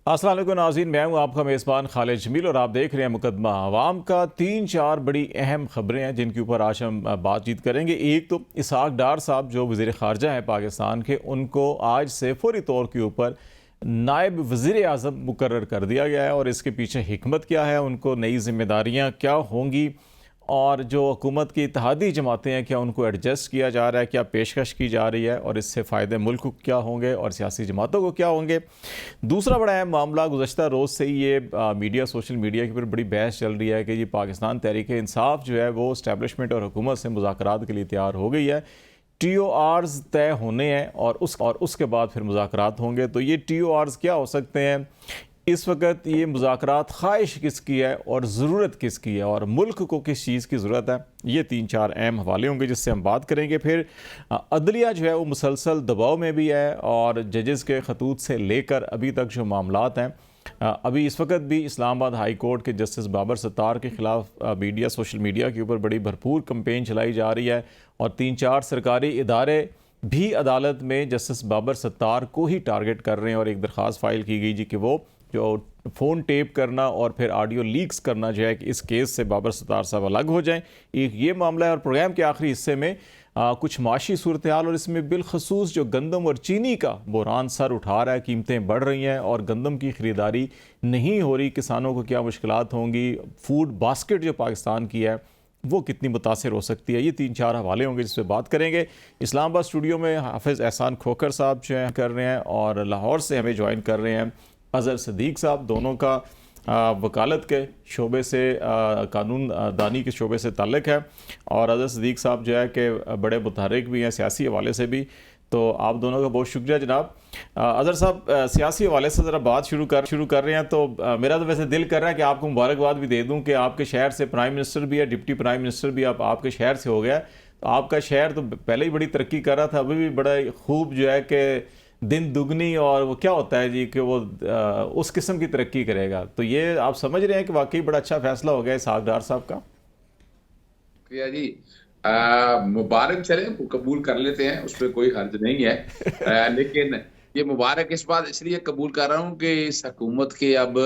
अस्सलाम वालेकुम नाज़रीन, मैं हूं आपका मेज़बान खालिद जमील और आप देख रहे हैं मुकदमा अवाम का। 3-4 बड़ी अहम खबरें हैं जिनके ऊपर आज हम बातचीत करेंगे। एक तो इसहाक डार साहब जो वज़ीर ख़ारजा हैं पाकिस्तान के, उनको आज से फौरी तौर के ऊपर नायब वज़ीर आज़म मुकर्रर कर दिया गया है और इसके पीछे हिकमत क्या है, उनको नई जिम्मेदारियाँ क्या होंगी और जो हुकूमत की इत्तेहादी जमातें हैं क्या उनको एडजस्ट किया जा रहा है, क्या पेशकश की जा रही है और इससे फ़ायदे मुल्क को क्या होंगे और सियासी जमातों को क्या होंगे। दूसरा बड़ा अहम मामला, गुज़श्ता रोज़ से ही ये मीडिया सोशल मीडिया के ऊपर बड़ी बहस चल रही है कि ये पाकिस्तान तहरीक इंसाफ जो है वो इस्टेब्लिशमेंट और हुकूमत से मुज़ाकरात के लिए तैयार हो गई है। TORs तय होने हैं और उसके बाद फिर मुज़ाकरात होंगे। तो ये TORs क्या हो सकते हैं, इस वक्त ये मुज़ाकरात ख्वाहिश किसकी है और ज़रूरत किसकी है और मुल्क को किस चीज़ की ज़रूरत है, ये 3-4 अहम हवाले होंगे जिससे हम बात करेंगे। फिर अदलिया जो है वो मुसलसल दबाव में भी है और जजेस के खतूत से लेकर अभी तक जो मामलात हैं, अभी इस वक्त भी इस्लामाबाद हाई कोर्ट के जस्टिस बाबर सत्तार के ख़िलाफ़ मीडिया सोशल मीडिया के ऊपर बड़ी भरपूर कैंपेन चलाई जा रही है और 3-4 सरकारी इदारे भी अदालत में जस्टिस बाबर सत्तार को ही टारगेट कर रहे हैं और एक दरख्वास्त फ़ाइल की गई जी कि वो जो फ़ोन टेप करना और फिर ऑडियो लीक्स करना जो है कि इस केस से बाबर सत्तार साहब अलग हो जाएं। एक ये मामला है और प्रोग्राम के आखिरी हिस्से में कुछ माशी सूरत हाल और इसमें बिलखसूस जो गंदम और चीनी का बुहरान सर उठा रहा है, कीमतें बढ़ रही हैं और गंदम की ख़रीदारी नहीं हो रही, किसानों को क्या मुश्किलात होंगी, फूड बास्केट जो पाकिस्तान की है वो कितनी मुतासिर हो सकती है, ये 3-4 हवाले होंगे जिस पर बात करेंगे। इस्लामाबाद स्टूडियो में हाफिज़ एहसान खोखर साहब जो हैं कर रहे हैं और लाहौर से हमें ज्वाइन कर रहे हैं अज़हर सदीक साहब। दोनों का वकालत के शोबे से कानून दानी के शोबे से ताल्लुक़ है और अज़हर सदीक साहब जो है कि बड़े मुतहर्रिक भी हैं सियासी हवाले से भी। तो आप दोनों का बहुत शुक्रिया जनाब। अज़हर साहब, सियासी हवाले से ज़रा बात शुरू कर रहे हैं तो मेरा तो वैसे दिल कर रहा है कि आपको मुबारकबाद भी दे दूं कि आपके शहर से प्राइम मिनिस्टर भी है, डिप्टी प्राइम मिनिस्टर भी आपके शहर से हो गया। तो आपका शहर तो पहले ही बड़ी तरक्की कर रहा था, अभी भी बड़ा खूब जो है कि दिन दुगनी और वो क्या होता है जी कि वो उस किस्म की तरक्की करेगा। तो ये आप समझ रहे हैं कि वाकई बड़ा अच्छा फैसला हो गया इसहाक डार साहब का? जी, मुबारक चले, कबूल कर लेते हैं, उस पर कोई हर्ज नहीं है। लेकिन ये मुबारक इस बात इसलिए कबूल कर रहा हूँ कि इस हुकूमत के अब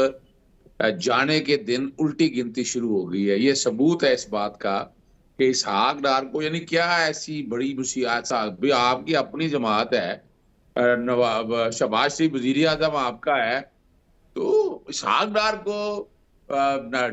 जाने के दिन उल्टी गिनती शुरू हो गई है। ये सबूत है इस बात का कि इसहाक डार को, यानी क्या ऐसी बड़ी मुसीबत, आपकी अपनी जमात है, नवाब शहबाज शरीफ वजीर आजम आपका है, तो इसहाक डार को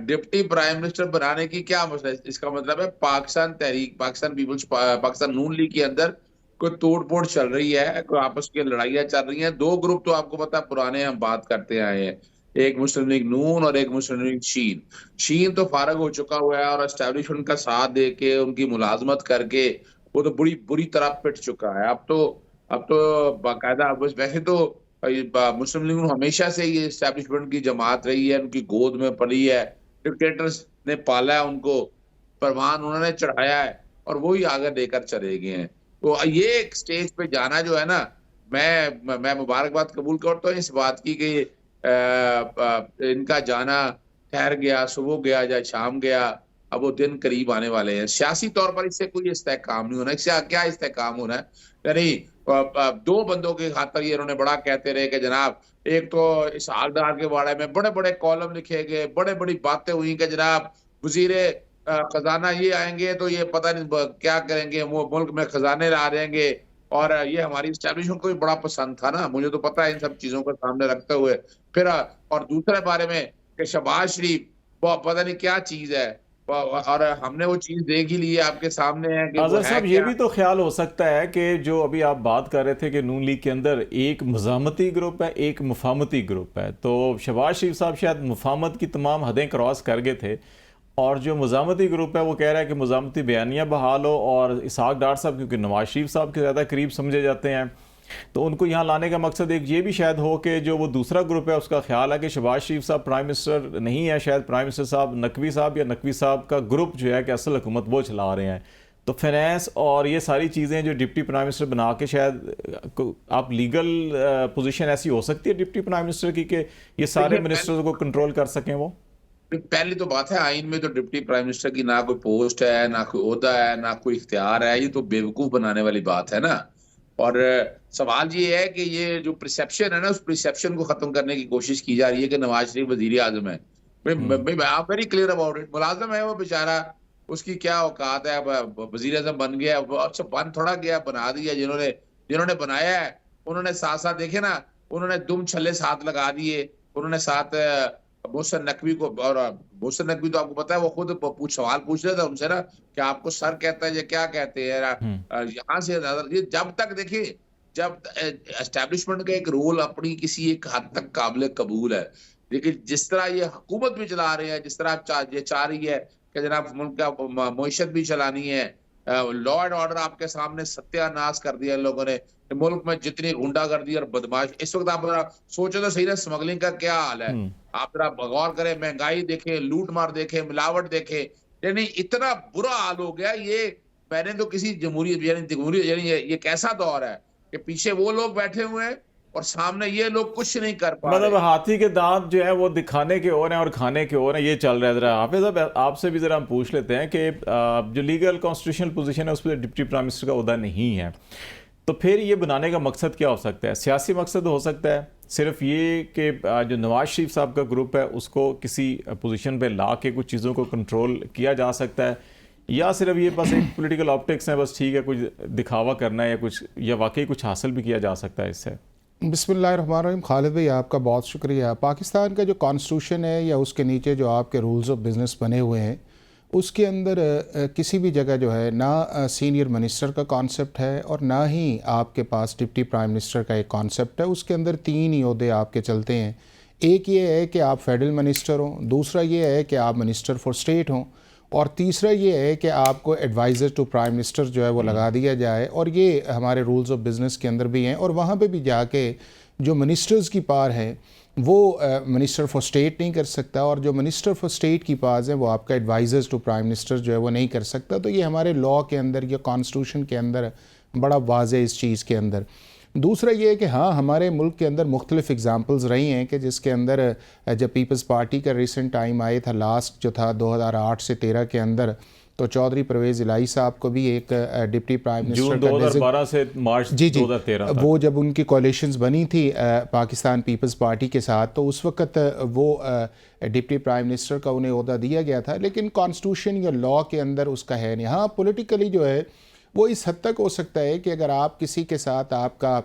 डिप्टी प्राइम मिनिस्टर बनाने की क्या मसला है? इसका मतलब है पाकिस्तान तहरीक, पाकिस्तान पीपल्स, पाकिस्तान नून लीग के अंदर कोई तोड़-फोड़ चल रही है, कोई आपस की लड़ाइयां चल रही हैं। दो ग्रुप तो आपको पता है पुराने हम बात करते आए हैं, एक मुस्लिम लीग नून और एक मुस्लिम लीग शीन। शीन तो फारग हो चुका हुआ है और एस्टेब्लिशमेंट का साथ दे के उनकी मुलाजमत करके वो तो बुरी बुरी तरह पिट चुका है। अब तो बाकायदा, वैसे तो मुस्लिम लीग हमेशा से ये एस्टेब्लिशमेंट की जमात रही है, उनकी गोद में पली है, डिक्टेटर्स ने पाला है उनको, परवान उन्होंने चढ़ाया है और वो ही आगे लेकर चले गए हैं। तो ये एक स्टेज पे जाना जो है ना, मैं मुबारकबाद कबूल करता हूँ इस बात की कि इनका जाना ठहर गया, सुबह गया या शाम गया, अब वो दिन करीब आने वाले हैं। सियासी तौर पर इससे कोई इस्तेहकाम नहीं होना, इससे क्या इस्तेहकाम होना है? यानी दो बंदों के खातर ये इन्होंने बड़ा कहते रहे कि जनाब, एक तो इसहाक डार के बारे में बड़े बड़े कॉलम लिखे गए, बड़े बड़ी बातें हुई कि जनाब वजीर खजाना ये आएंगे तो ये पता नहीं क्या करेंगे, वो मुल्क में खजाने ला देंगे। और ये हमारी एस्टेब्लिशमेंट को भी बड़ा पसंद था ना, मुझे तो पता है इन सब चीजों को सामने रखते हुए। फिर और दूसरे बारे में कि शहबाज शरीफ वो पता नहीं क्या चीज है, और हमने वो चीज देख ही ली है, आपके सामने है कि वो अजहर है साहब, ये क्या। भी तो ख्याल हो सकता है कि जो अभी आप बात कर रहे थे कि नून लीग के अंदर एक मज़ामती ग्रुप है, एक मुफाहमती ग्रुप है, तो शहबाज शरीफ साहब शायद मुफाहमत की तमाम हदें क्रॉस कर गए थे और जो मज़ामती ग्रुप है वो कह रहा है कि मज़ामती बयानियाँ बहाल हो और इसहाक डार साहब क्योंकि नवाज शरीफ साहब के ज़्यादा करीब समझे जाते हैं तो उनको यहाँ लाने का मकसद एक ये भी शायद हो कि जो वो दूसरा ग्रुप है उसका ख्याल है कि शहबाज शरीफ साहब प्राइम मिनिस्टर नहीं है, शायद प्राइम मिनिस्टर साहब नकवी साहब या नकवी साहब का ग्रुप जो है कि असल हुकूमत वो चला रहे हैं। तो फाइनेंस और ये सारी चीज़ें जो डिप्टी प्राइम मिनिस्टर बना के शायद आप लीगल पोजीशन ऐसी हो सकती है डिप्टी प्राइम मिनिस्टर की कि ये सारे मिनिस्टर्स को कंट्रोल कर सकें वो। पहली तो बात है, आइन में तो डिप्टी प्राइम मिनिस्टर की ना कोई पोस्ट है, ना कोई ओहदा है, ना कोई इख्तियार है। ये तो बेवकूफ बनाने वाली बात है ना। और सवाल ये है कि ये जो प्रिसेप्शन है ना, उस प्रिसेप्शन को खत्म करने की कोशिश की जा रही है कि नवाज शरीफ वजीर आजम है। आप वेरी क्लियर अबाउट इट। मुलाजम है वो बेचारा, उसकी क्या औकात है, वजीर आजम बन गया। अच्छा, बन थोड़ा गया, बना दिया। जिन्होंने जिन्होंने बनाया है उन्होंने साथ साथ देखे ना, उन्होंने दुम छल्ले साथ लगा दिए। उन्होंने साथ मोहसिन नकवी को, और मोहसिन नकवी तो आपको पता है वो खुद सवाल पूछ रहे थे उनसे ना कि आपको सर कहता है या क्या कहते हैं। यहाँ से ये जब तक देखिए, जब एस्टेब्लिशमेंट का एक रोल अपनी किसी एक हद तक काबिल कबूल है, लेकिन जिस तरह ये हुकूमत भी चला रहे हैं, जिस तरह ये चाह रही है कि जनाब मुल्क का मईशत भी चलानी है, लॉ एंड ऑर्डर आपके सामने सत्यानाश कर दिया इन लोगों ने। मुल्क में जितनी गुंडागर्दी और बदमाश इस वक्त, आप जरा सोचो तो सही ना, स्मगलिंग का क्या हाल है। आप जरा गौर करें, महंगाई देखें, लूट मार देखें, मिलावट देखें, यानी इतना बुरा हाल हो गया। ये मैंने तो किसी जमहूरियत यानी ये कैसा दौर है कि पीछे वो लोग बैठे हुए हैं और सामने ये लोग कुछ नहीं कर पा मतलब रहे। हाथी के दांत जो है वो दिखाने के ओर हैं और खाने के ओर हैं, ये चल रहा है। जरा हाफिज साहब, आपसे भी जरा हम पूछ लेते हैं कि जो लीगल कॉन्स्टिट्यूशनल पोजीशन है उस पर डिप्टी प्राइम मिनिस्टर का ओहदा नहीं है, तो फिर ये बनाने का मकसद क्या हो सकता है? सियासी मकसद हो सकता है सिर्फ ये कि जो नवाज शरीफ साहब का ग्रुप है उसको किसी पोजीशन पे ला के कुछ चीज़ों को कंट्रोल किया जा सकता है, या सिर्फ ये बस एक पॉलिटिकल ऑप्टिक्स है, बस ठीक है कुछ दिखावा करना है, या कुछ, या वाकई कुछ हासिल भी किया जा सकता है इससे? बिस्मिल्लाहिर्रहमानिर्रहीम। खालिद भाई, आपका बहुत शुक्रिया। पाकिस्तान का जो कॉन्स्टिट्यूशन है या उसके नीचे जो आपके रूल्स ऑफ बिज़नेस बने हुए हैं, उसके अंदर किसी भी जगह जो है ना सीनियर मिनिस्टर का कॉन्सेप्ट है और ना ही आपके पास डिप्टी प्राइम मिनिस्टर का एक कॉन्सेप्ट है। उसके अंदर तीन ही ओहदे आपके चलते हैं। एक ये है कि आप फेडरल मिनिस्टर हों, दूसरा ये है कि आप मिनिस्टर फॉर स्टेट हों, और तीसरा ये है कि आपको एडवाइज़र टू प्राइम मिनिस्टर जो है वो लगा दिया जाए। और ये हमारे रूल्स ऑफ बिज़नेस के अंदर भी हैं। और वहाँ पे भी जाके जो मिनिस्टर्स की पावर है वो मिनिस्टर फॉर स्टेट नहीं कर सकता, और जो मिनिस्टर फॉर स्टेट की पावर्स है वो आपका एडवाइज़र्स टू प्राइम मिनिस्टर जो है वो नहीं कर सकता। तो ये हमारे लॉ के अंदर या कॉन्स्टिट्यूशन के अंदर बड़ा वाज़ेह इस चीज़ के अंदर। दूसरा ये है कि हाँ, हमारे मुल्क के अंदर मुख्तलिफ़ एग्ज़ाम्पल्स रही हैं कि जिसके अंदर जब पीपल्स पार्टी का रिसेंट टाइम आया था, लास्ट जो था 2008 से 13 के अंदर, तो चौधरी परवेज़ इलाही साहब को भी एक डिप्टी प्राइम मिनिस्टर जून 2012 से मार्च 2013 तक वो जब उनकी कोalitions बनी थी पाकिस्तान पीपल्स पार्टी के साथ, तो उस वक्त वो डिप्टी प्राइम मिनिस्टर का उन्हें ओहदा दिया गया था। लेकिन कॉन्स्टिट्यूशन या लॉ के अंदर उसका है नहीं। हाँ, पॉलिटिकली जो है वो इस हद तक हो सकता है कि अगर आप किसी के साथ आपका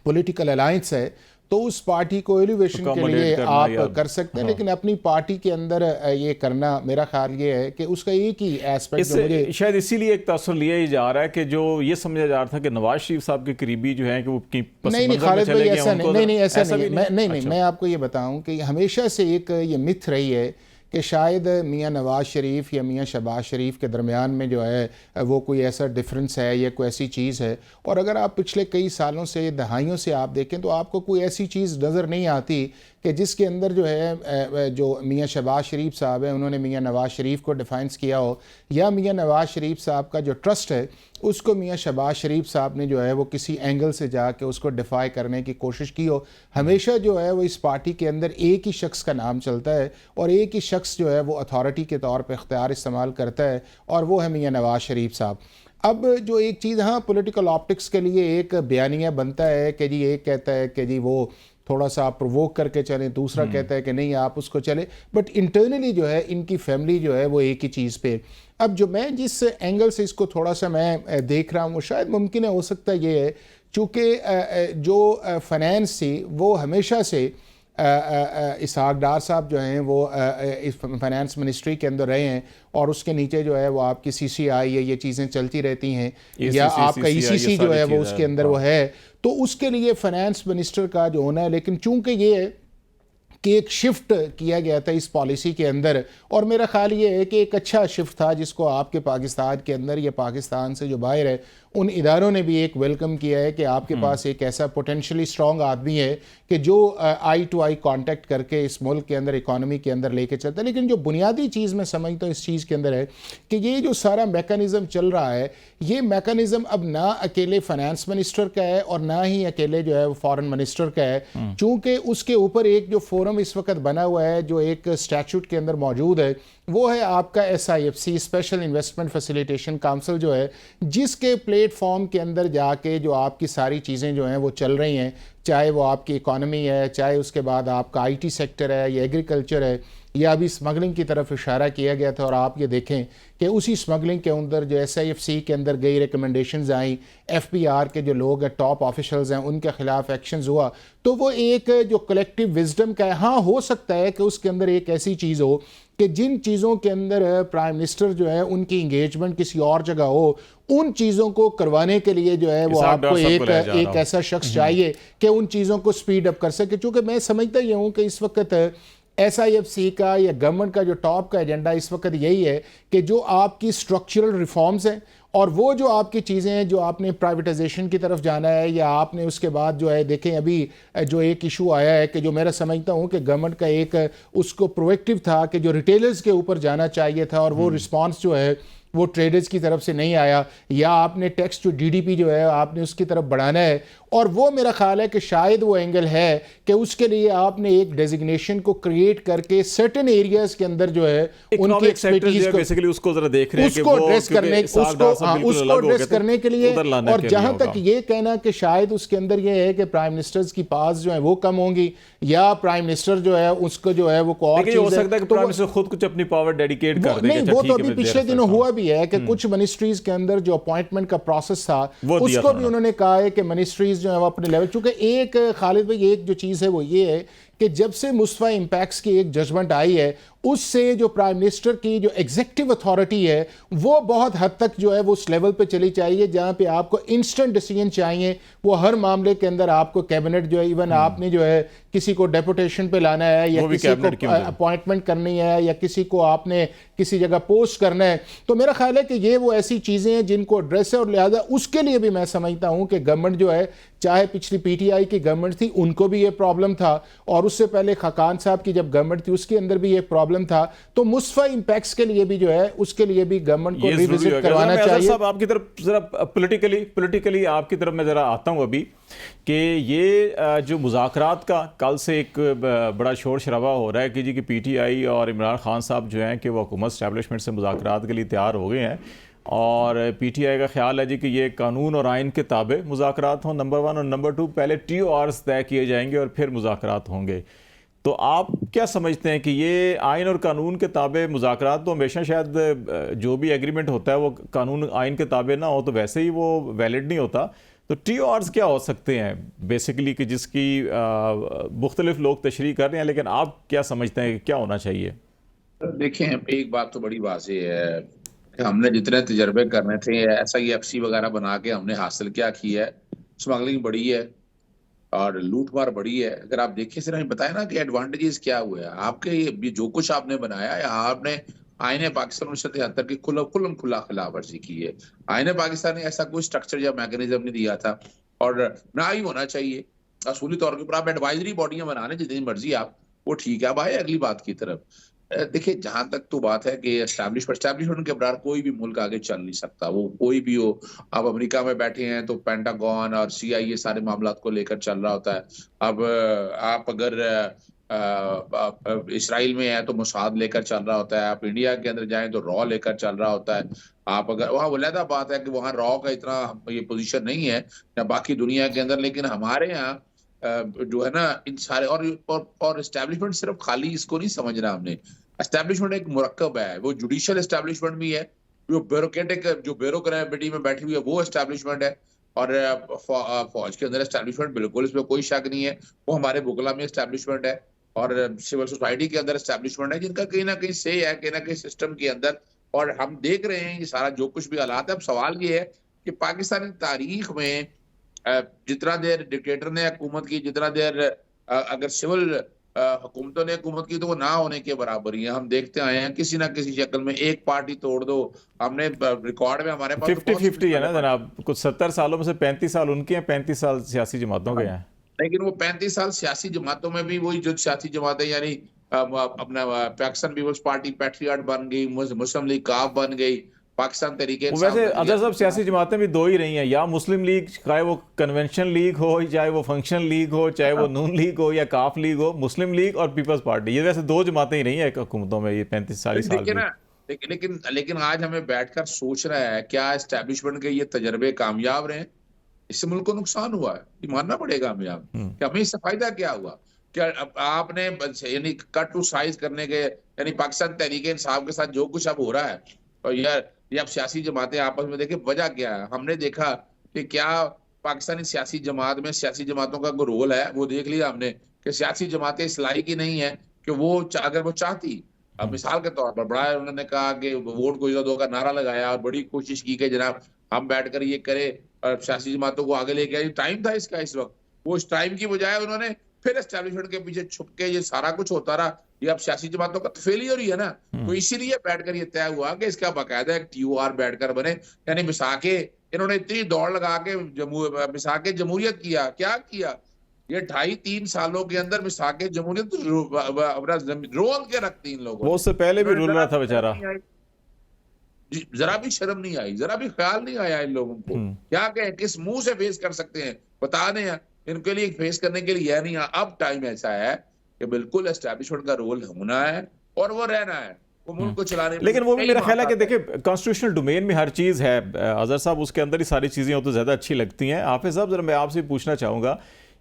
पॉलिटिकल अलायंस है तो उस पार्टी को एलिवेशन के लिए आप कर सकते हैं। लेकिन अपनी पार्टी के अंदर ये करना, मेरा ख्याल ये है कि उसका एक ही एस्पेक्ट जो मुझे शायद इसीलिए एक तासुर लिया ही जा रहा है कि जो ये समझा जा रहा था कि नवाज शरीफ साहब के करीबी जो है कि वो नहीं खालिद भाई, ऐसा नहीं, ऐसा नहीं। मैं आपको ये बताऊं कि हमेशा से एक ये मिथ रही है कि शायद मियाँ नवाज़ शरीफ या मियाँ शहबाज शरीफ के दरमियान में जो है वो कोई ऐसा डिफरेंस है या कोई ऐसी चीज़ है। और अगर आप पिछले कई सालों से, दहाइयों से आप देखें तो आपको कोई ऐसी चीज़ नज़र नहीं आती कि जिसके अंदर जो है जो मियाँ शहबाज शरीफ साहब है उन्होंने मियाँ नवाज़ शरीफ को डिफाइंस किया हो, या मियाँ नवाज़ शरीफ साहब का जो ट्रस्ट है उसको मियाँ शहबाज शरीफ साहब ने जो है वो किसी एंगल से जाके उसको डिफाई करने की कोशिश की हो। हमेशा जो है वो इस पार्टी के अंदर एक ही शख्स का नाम चलता है और एक ही शख्स जो है वो अथॉरिटी के तौर पर इख्तियार इस्तेमाल करता है, और वो है मियाँ नवाज़ शरीफ साहब। अब जो एक चीज़, हाँ, पॉलिटिकल ऑप्टिक्स के लिए एक बयानिया बनता है कि जी एक कहता है कि जी वो थोड़ा सा आप प्रोवोक करके चलें, दूसरा कहता है कि नहीं आप उसको चले, बट इंटरनली जो है इनकी फैमिली जो है वो एक ही चीज़ पे। अब जो मैं जिस एंगल से इसको थोड़ा सा मैं देख रहा हूँ वो शायद मुमकिन है, हो सकता है ये है चूँकि जो फाइनेंस थी वो हमेशा से इसहाक डार साहब जो हैं वो इस फाइनेंस मिनिस्ट्री के अंदर रहे हैं, और उसके नीचे जो है वो आपकी CCI ये चीज़ें चलती रहती हैं, या आपका ECC जो है वो उसके अंदर वो है। तो उसके लिए फाइनेंस मिनिस्टर का जो होना है, लेकिन चूंकि ये है कि एक शिफ्ट किया गया था इस पॉलिसी के अंदर, और मेरा ख्याल ये है कि एक अच्छा शिफ्ट था जिसको आपके पाकिस्तान के अंदर या पाकिस्तान से जो बाहर है उन इदारों ने भी एक वेलकम किया है कि आपके पास एक ऐसा पोटेंशली स्ट्रॉन्ग आदमी है कि जो आई टू आई कांटेक्ट करके इस मुल्क के अंदर इकॉनमी के अंदर लेके चलता है। लेकिन जो बुनियादी चीज़ मैं समझता हूँ इस चीज़ के अंदर है कि ये जो सारा मैकेनिज़्म चल रहा है, ये मैकेनिज़्म अब ना अकेले फाइनेंस मिनिस्टर का है और ना ही अकेले जो है वो फॉरेन मिनिस्टर का है, चूँकि उसके ऊपर एक जो फोरम इस वक्त बना हुआ है जो एक स्टैट्यूट के अंदर मौजूद है, वो है आपका SIFC, special investment facilitation council जो है, जिसके प्ले प्लेटफॉर्म के अंदर जाके जो आपकी सारी चीज़ें जो हैं वो चल रही हैं, चाहे वो आपकी इकॉनमी है, चाहे उसके बाद आपका आईटी सेक्टर है या एग्रीकल्चर है, या अभी स्मगलिंग की तरफ इशारा किया गया था और आप ये देखें कि उसी स्मगलिंग के अंदर जो SIFC के अंदर गई रिकमेंडेशंस आई, FBR के जो लोग हैं, टॉप ऑफिशल्स हैं, उनके खिलाफ एक्शंस हुआ, तो वो एक जो कलेक्टिव विजडम का है। हाँ, हो सकता है कि उसके अंदर एक ऐसी चीज़ हो कि जिन चीज़ों के अंदर प्राइम मिनिस्टर जो है उनकी इंगेजमेंट किसी और जगह हो, उन चीज़ों को करवाने के लिए जो है वो आपको एक ऐसा शख्स चाहिए कि उन चीज़ों को स्पीड अप कर सके। चूँकि मैं समझता ये हूँ कि इस वक्त SIFC का या गवर्नमेंट का जो टॉप का एजेंडा इस वक्त यही है कि जो आपकी स्ट्रक्चरल रिफॉर्म्स हैं और वो जो आपकी चीज़ें हैं, जो आपने प्राइवेटाइजेशन की तरफ जाना है, या आपने उसके बाद जो है देखें अभी जो एक इशू आया है कि जो मेरा समझता हूँ कि गवर्नमेंट का एक उसको प्रोएक्टिव था कि जो रिटेलर्स के ऊपर जाना चाहिए था और वो रिस्पांस जो है वो ट्रेडर्स की तरफ से नहीं आया, या आपने टैक्स जो DDP जो है आपने उसकी तरफ बढ़ाना है, और वो मेरा ख्याल है कि शायद वो एंगल है कि उसके लिए आपने एक डेजिग्नेशन को क्रिएट करके सर्टेन एरियाज के अंदर जो है उनकी एक्सपर्टीज को बेसिकली उसको जरा देख रहे हैं, उसको एड्रेस करने उसको एड्रेस करने के लिए। और जहां तक ये कहना कि शायद उसके अंदर ये है कि प्राइम मिनिस्टर्स की पास जो है वो कम होंगी, या प्राइम मिनिस्टर जो है उसको जो है वो और हो सकता है कि प्राइम मिनिस्टर खुद कुछ अपनी पावर डेडिकेट कर देंगे। वो तो अभी पिछले दिनों हुआ भी है कि कुछ मिनिस्ट्रीज के अंदर जो अपॉइंटमेंट का प्रोसेस था उसको भी उन्होंने कहा है कि मिनिस्ट्रीज जो है वो अपने लेवल, चूंकि एक खालिद भाई एक जो चीज़ है वो ये है कि जब से मुस्तफा इम्पैक्ट्स की एक जजमेंट आई है उससे जो प्राइम मिनिस्टर की जो एग्जीक्यूटिव अथॉरिटी है वो बहुत हद तक जो है वो उस लेवल पे चली चाहिए जहां पे आपको इंस्टेंट डिसीजन चाहिए। वो हर मामले के अंदर आपको कैबिनेट जो है, इवन आपने जो है किसी को डेपुटेशन पे लाना है या किसी को अपॉइंटमेंट करनी है या किसी को आपने किसी जगह पोस्ट करना है, तो मेरा ख्याल है कि ये वो ऐसी चीज़ें हैं जिनको एड्रेस है। और लिहाजा उसके लिए भी मैं समझता हूँ कि गवर्नमेंट जो है, चाहे पिछली PTI की गवर्नमेंट थी उनको भी ये प्रॉब्लम था, और उससे पहले खाकान साहब की जब गवर्नमेंट थी उसके अंदर भी ये प्रॉब्लम था, तो मुस्तफा इम्पैक्ट्स के लिए भी जो है उसके लिए भी गवर्नमेंट को रिविजिट करवाना चाहिए। साहब आपकी तरफ जरा पॉलिटिकली आपकी तरफ मैं जरा आता हूँ अभी कि ये जो मुज़ाकरात का कल से एक बड़ा शोर शराबा हो रहा है कि जी कि PTI और इमरान खान साहब जो हैं कि वो हुकूमत एस्टैब्लिशमेंट से मुज़ाकरात के लिए तैयार हो गए हैं, और PTI का ख्याल है जी कि ये कानून और आइन के ताबे मुज़ाकरात हों, नंबर 1, और नंबर 2 पहले TORs तय किए जाएंगे और फिर मुज़ाकरात होंगे। तो आप क्या समझते हैं कि ये आइन और कानून के ताबे मुज़ाकरात, तो हमेशा शायद जो भी एग्रीमेंट होता है वो कानून आइन के ताबे ना हो तो वैसे ही वो वैलिड नहीं होता, तो TORs क्या हो सकते हैं बेसिकली कि जिसकी मुख्तलिफ लोग तशरीह कर रहे हैं, लेकिन आप क्या समझते हैं कि क्या होना चाहिए? देखें, एक बात तो बड़ी वाज़ेह है कि हमने जितने तजर्बे करने थे SIFC वगैरह बना के हमने हासिल क्या किया है, स्मगलिंग बढ़ी है और लूटमार बढ़ी है। अगर आप देखिए सिर्फ हमें बताया ना कि एडवांटेजेस क्या हुए हैं आपके, ये जो कुछ आपने बनाया है, आपने आईने पाकिस्तान 1973 की खुला खिलाफ वर्जी की है। आईने पाकिस्तान ने ऐसा कोई स्ट्रक्चर या मैकेनिज्म नहीं दिया था, और ना ही होना चाहिए। असूली तौर के ऊपर आप एडवाइजरी बॉडियां बना लें जितनी मर्जी आप, वो ठीक है। अब आए अगली बात की तरफ। देखिए, जहां तक तो बात है कि एस्टैब्लिशमेंट के बगैर कोई भी मुल्क आगे चल नहीं सकता, वो कोई भी हो। आप अमेरिका में बैठे हैं तो पेंटागन और CIA सारे मामला को लेकर चल रहा होता है। अब आप अगर इसराइल में है तो मोसाद लेकर चल रहा होता है, आप इंडिया के अंदर जाएं तो रॉ लेकर चल रहा होता है। आप अगर वहाँ वलीदा बात है कि वहाँ रॉ का इतना ये पोजीशन नहीं है या बाकी दुनिया के अंदर, लेकिन हमारे यहाँ जो है ना इन सारे और एस्टैब्लिशमेंट सिर्फ खाली इसको नहीं समझना हमने। एस्टैब्लिशमेंट एक मुरक्कब है, वो जुडिशियल एस्टैब्लिशमेंट भी है, जो ब्यूरोक्रेटिक जो ब्यूरोक्रेटिक में बैठी हुई है वो एस्टैब्लिशमेंट है, और फौज के अंदर एस्टैब्लिशमेंट बिल्कुल इसमें कोई शक नहीं है, वो हमारे बुगला में एस्टैब्लिशमेंट है, और सिविल सोसाइटी के अंदर एस्टैब्लिशमेंट है जिनका कहीं ना कहीं से है कहीं ना कहीं सिस्टम के अंदर। और हम देख रहे हैं ये सारा जो कुछ भी हालात है। अब सवाल ये है कि पाकिस्तानी तारीख में जितना देर डिक्टेटर ने हुकूमत की, जितना देर अगर सिविल हुकूमतों ने हुकूमत की, तो वो ना होने के बराबर ही है। हम देखते आए हैं किसी ना किसी शक्ल में एक पार्टी तोड़ दो, हमने रिकॉर्ड में हमारे पास 50-50 है ना जनाब, कुछ 70 सालों में से 35 साल उनके हैं, 35 साल सियासी जमातों के हैं। लेकिन वो 35 साल सियासी जमातों में भी वही जो सियासी जमातें, यानी अपना पाकिस्तान पीपल्स पार्टी पैट्रियट बन गई, मुस्लिम लीग काफ बन गई, पाकिस्तान तरीके। वैसे अजहर साहब सियासी जमातें भी दो ही रही हैं, या मुस्लिम लीग, चाहे वो कन्वेंशन लीग हो, चाहे वो फंक्शन लीग हो, चाहे वो नून लीग हो या काफ लीग हो, मुस्लिम लीग और पीपल्स पार्टी, ये वैसे दो जमातें ही रही हैं हुकूमतों में ये 35-40 साल ना। लेकिन आज हमें बैठकर सोचना है, क्या एस्टेब्लिशमेंट के ये तजर्बे कामयाब रहे? इससे मुल्क को नुकसान हुआ है, ये मानना पड़ेगा हमें। अब कि हमें इससे फायदा क्या हुआ? क्या आपने यानी कट टू साइज करने के, यानी पाकिस्तान तहरीक इंसाफ के साथ जो कुछ अब हो रहा है, और यार ये अब सियासी जमातें आपस में, देखें वजह क्या है। हमने देखा कि क्या पाकिस्तानी सियासी जमात में सियासी जमातों का कोई रोल है, वो देख लिया हमने कि सियासी जमातें इस लायक ही नहीं है कि वो अगर वो चाहती, अब मिसाल के तौर पर बड़ा उन्होंने कहा कि वोट को इज्जत दो का नारा लगाया और बड़ी कोशिश की कि जनाब हम बैठकर ये करें और सियासी जमातों को आगे लेके आए। टाइम था इसका इस वक्त, वो इस टाइम की बजाय उन्होंने फिर एस्टेब्लिशमेंट के पीछे छुप के ये सारा कुछ होता रहा। ये अब सियासी जमातों का तो फेलियर ही है ना। तो इसीलिए बैठकर ये तय हुआ कि इसका बाकायदा एक TOR बैठकर बने, यानी मिसाके इन्होंने इतनी दौड़ लगा के मिसाके जमहूरियत किया, क्या किया ये 2.5-3 सालों के अंदर मिसाके जमहूरियत रोल के रखती इन लोगों। वो उससे पहले भी रोल रहा था बेचारा। जरा भी शर्म नहीं आई, जरा भी ख्याल नहीं आया इन लोगों को। क्या कहें, किस मुंह से फेस कर सकते हैं, बता दें इनके लिए फेस करने के लिए। नहीं, अब टाइम ऐसा है कि बिल्कुल एस्टैब्लिशमेंट का रोल होना है और वो रहना है, वो मुल्क को चलाने। लेकिन वो भी मेरा ख्याल है कि देखिए कॉन्स्टिट्यूशनल डोमेन में हर चीज़ है अजहर साहब, उसके अंदर ही सारी चीज़ें हो तो ज़्यादा अच्छी लगती हैं। हाफिज़ साहब, ज़रा मैं आपसे पूछना चाहूँगा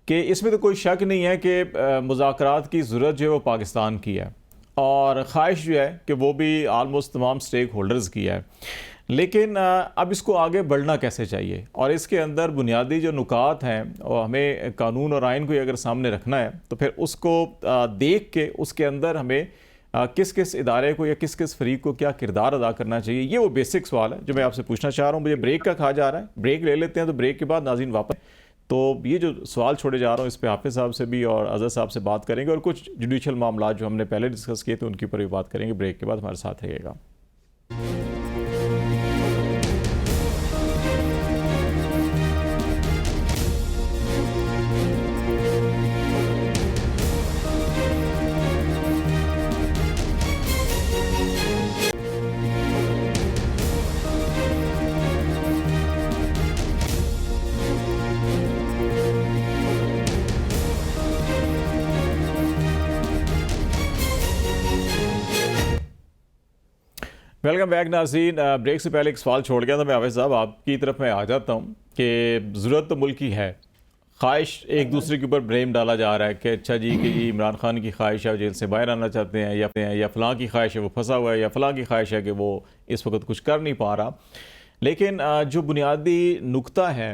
कि इसमें तो कोई शक नहीं है कि मुज़ाकरात की ज़रूरत जो है वो पाकिस्तान की है और ख्वाहिश जो है कि वो भी आलमोस्ट तमाम स्टेक होल्डर्स की है। लेकिन अब इसको आगे बढ़ना कैसे चाहिए, और इसके अंदर बुनियादी जो नुकात हैं, और हमें कानून और आइन को अगर सामने रखना है तो फिर उसको देख के उसके अंदर हमें किस किस इदारे को या किस किस फरीक को क्या किरदार अदा करना चाहिए, ये वो बेसिक सवाल है जो मैं आपसे पूछना चाह रहा हूँ। मुझे ब्रेक का कहा जा रहा है, ब्रेक ले लेते हैं, तो ब्रेक के बाद नाज़रीन वापस, तो ये जो सवाल छोड़े जा रहा हूँ इस पे हाफिज़ साहब से भी और अजहर साहब से बात करेंगे, और कुछ जुडिशल मामला जो हमने पहले डिस्कस किए थे उनके ऊपर भी बात करेंगे। ब्रेक के बाद हमारे साथ रहिएगा। वेलकम बैक नाज़रीन। ब्रेक से पहले एक सवाल छोड़ गया था मैं, हाफिज़ साहब आपकी तरफ मैं आ जाता हूँ कि ज़रूरत तो मुल्क की है, ख्वाहिश एक दूसरे के ऊपर ब्लेम डाला जा रहा है कि अच्छा जी कि जी इमरान खान की ख्वाहिश है जेल से बाहर आना चाहते हैं, या फ़लाँ की ख्वाहिश है वो फंसा हुआ है, या फ़लाँ की ख्वाहिश है कि वो इस वक्त कुछ कर नहीं पा रहा। लेकिन जो बुनियादी नुक्ता है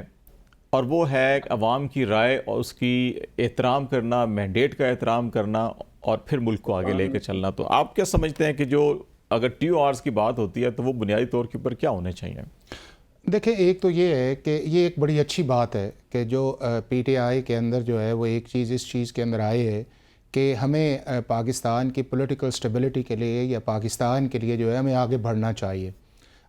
और वो है अवाम की राय और उसकी एहतराम करना, मैंडेट का एहतराम करना और फिर मुल्क को आगे लेकर चलना। तो आप क्या समझते हैं कि जो अगर TORs की बात होती है तो वो बुनियादी तौर के ऊपर क्या होने चाहिए? देखिए, एक तो ये है कि ये एक बड़ी अच्छी बात है कि जो PTI के अंदर जो है वो एक चीज़ इस चीज़ के अंदर आए है कि हमें पाकिस्तान की पॉलिटिकल स्टेबिलिटी के लिए या पाकिस्तान के लिए जो है हमें आगे बढ़ना चाहिए।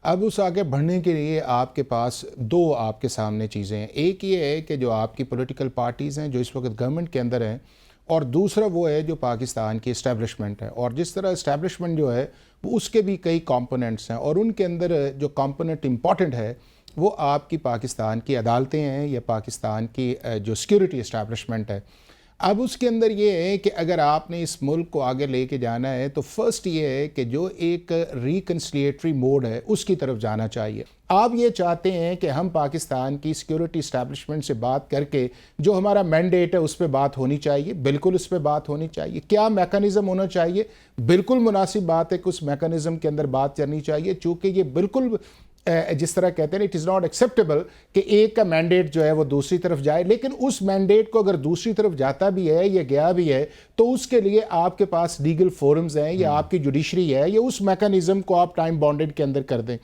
अब उस आगे बढ़ने के लिए आपके पास दो आपके सामने चीज़ें हैं। एक ये है कि जो आपकी पॉलिटिकल पार्टीज़ हैं जो इस वक्त गवर्नमेंट के अंदर हैं, और दूसरा वो है जो पाकिस्तान की इस्टेब्लिशमेंट है। और जिस तरह इस्टेब्लिशमेंट जो है वो उसके भी कई कंपोनेंट्स हैं, और उनके अंदर जो कंपोनेंट इम्पॉर्टेंट है वो आपकी पाकिस्तान की अदालतें हैं या पाकिस्तान की जो सिक्योरिटी इस्टेब्लिशमेंट है। अब उसके अंदर ये है कि अगर आपने इस मुल्क को आगे लेके जाना है तो फर्स्ट ये है कि जो एक रिकन्सिलिएटरी मोड है उसकी तरफ जाना चाहिए। आप ये चाहते हैं कि हम पाकिस्तान की सिक्योरिटी इस्टेब्लिशमेंट से बात करके जो हमारा मैंडेट है उस पर बात होनी चाहिए, बिल्कुल उस पर बात होनी चाहिए। क्या मैकेनिज़्म होना चाहिए? बिल्कुल मुनासिब बात है कि उस मैकेनिज़्म के अंदर बात करनी चाहिए, चूँकि ये बिल्कुल जिस तरह कहते हैं इट इज़ नॉट एक्सेप्टेबल कि एक का मैंडेट जो है वो दूसरी तरफ जाए। लेकिन उस मैंडेट को अगर दूसरी तरफ जाता भी है या गया भी है तो उसके लिए आपके पास लीगल फोरम्स हैं या आपकी जुडिशरी है, या उस मैकेनिज़्म को आप टाइम बॉन्डेड के अंदर कर दें।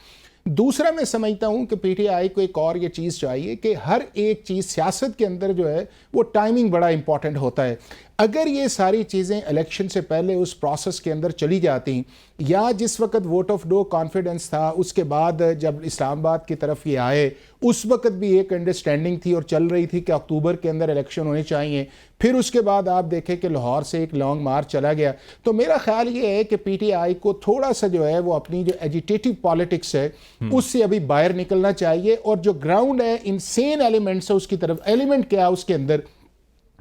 दूसरा, मैं समझता हूँ कि PTI को एक और ये चीज़ चाहिए कि हर एक चीज़ सियासत के अंदर जो है वो टाइमिंग बड़ा इंपॉर्टेंट होता है। अगर ये सारी चीज़ें इलेक्शन से पहले उस प्रोसेस के अंदर चली जाती, या जिस वक्त वोट ऑफ नो कॉन्फिडेंस था उसके बाद जब इस्लामाबाद की तरफ ये आए उस वक्त भी एक अंडरस्टैंडिंग थी और चल रही थी कि अक्टूबर के अंदर इलेक्शन होने चाहिए, फिर उसके बाद आप देखें कि लाहौर से एक लॉन्ग मार्च चला गया। तो मेरा ख्याल ये है कि PTI को थोड़ा सा जो है वो अपनी जो एजिटेटिव पॉलिटिक्स है उससे अभी बाहर निकलना चाहिए, और जो ग्राउंड है इनसेन एलिमेंट्स है उसकी तरफ। एलिमेंट क्या है उसके अंदर